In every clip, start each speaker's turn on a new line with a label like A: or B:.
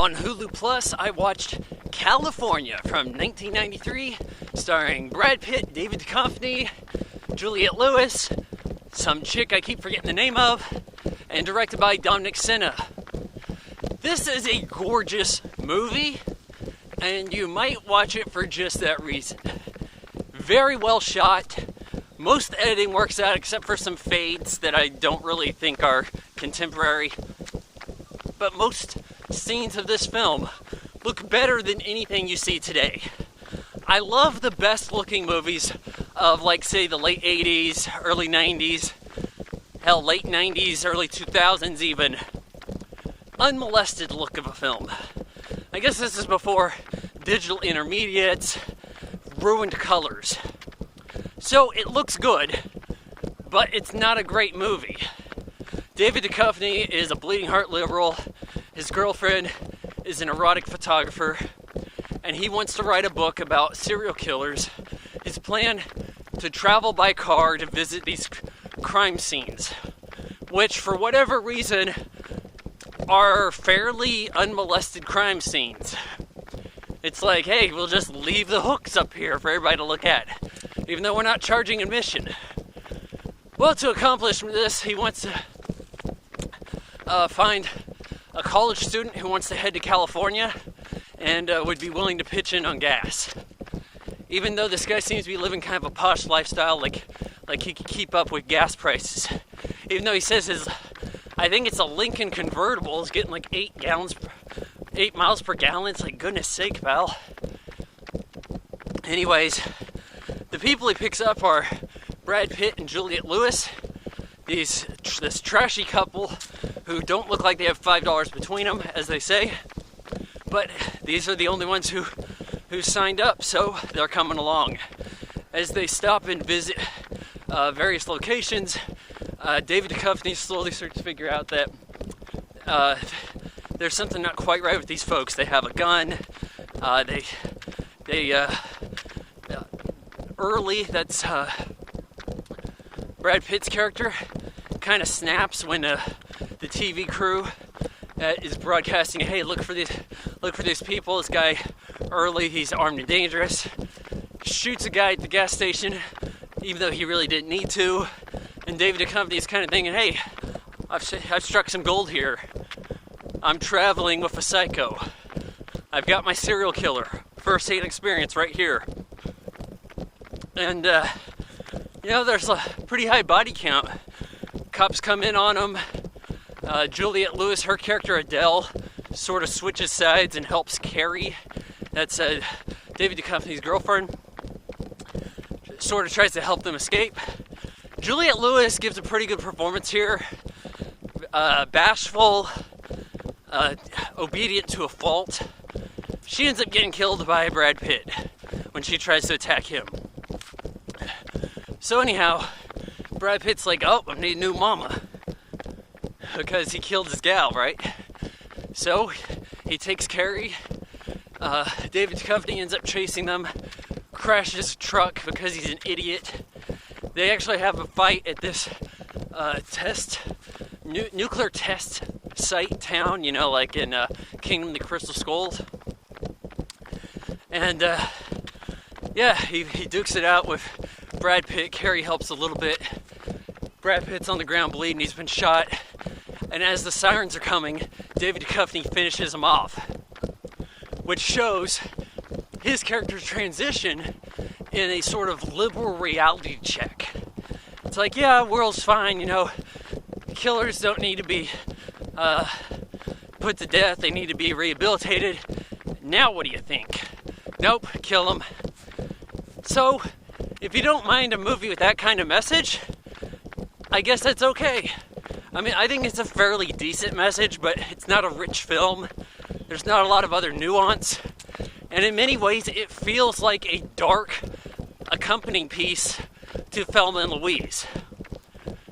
A: On Hulu Plus, I watched Kalifornia from 1993, starring Brad Pitt, David Duchovny, Juliette Lewis, some chick I keep forgetting the name of, and directed by Dominic Sena. This is a gorgeous movie, and you might watch it for just that reason. Very well shot. Most editing works out except for some fades that I don't really think are contemporary. But most scenes of this film look better than anything you see today. I love the best looking movies of, like, say, the late 80s, early 90s, hell, late 90s, early 2000s even. Unmolested look of a film. I guess this is before digital intermediates, ruined colors. So it looks good, but it's not a great movie. David Duchovny is a bleeding heart liberal. His girlfriend is an erotic photographer, and he wants to write a book about serial killers. His plan to travel by car to visit these crime scenes, which for whatever reason are fairly unmolested crime scenes. It's like, hey, we'll just leave the hooks up here for everybody to look at, even though we're not charging admission. Well, to accomplish this, he wants to find a college student who wants to head to California and would be willing to pitch in on gas. Even though this guy seems to be living kind of a posh lifestyle, like he could keep up with gas prices. Even though he says I think it's a Lincoln convertible, is getting like 8 miles per gallon. It's like, goodness sake, pal. Anyways, the people he picks up are Brad Pitt and Juliette Lewis. This trashy couple who don't look like they have $5 between them, as they say. But these are the only ones who signed up, so they're coming along. As they stop and visit various locations, David Duchovny slowly starts to figure out that there's something not quite right with these folks. They have a gun. Early, that's Brad Pitt's character, kind of snaps when the TV crew is broadcasting, hey, look for these people. This guy, Early, he's armed and dangerous, shoots a guy at the gas station, even though he really didn't need to. And David Duchovny is kind of thinking, hey, I've struck some gold here. I'm traveling with a psycho. I've got my serial killer first-hand experience right here. And, there's a pretty high body count. Cops come in on him. Juliette Lewis, her character Adele, sort of switches sides and helps Carrie. That's David Duchovny's girlfriend. Sort of tries to help them escape. Juliette Lewis gives a pretty good performance here. Bashful, obedient to a fault. She ends up getting killed by Brad Pitt when she tries to attack him. So anyhow, Brad Pitt's like, oh, I need a new mama. Because he killed his gal, right? So he takes Carrie. David Duchovny ends up chasing them, crashes a truck because he's an idiot. They actually have a fight at this nuclear test site town, like in Kingdom of the Crystal Skulls. And he dukes it out with Brad Pitt. Carrie helps a little bit. Brad Pitt's on the ground bleeding. He's been shot. And as the sirens are coming, David Duchovny finishes him off, which shows his character's transition in a sort of liberal reality check. It's like, yeah, world's fine, killers don't need to be put to death, they need to be rehabilitated. Now what do you think? Nope, kill them. So, if you don't mind a movie with that kind of message, I guess that's okay. I mean, I think it's a fairly decent message, but it's not a rich film. There's not a lot of other nuance. And in many ways, it feels like a dark accompanying piece to Thelma and Louise.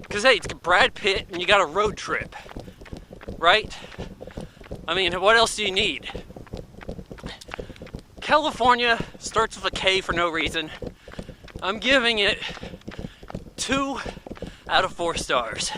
A: Because, hey, it's Brad Pitt and you got a road trip, right? I mean, what else do you need? California starts with a K for no reason. I'm giving it 2 out of 4 stars.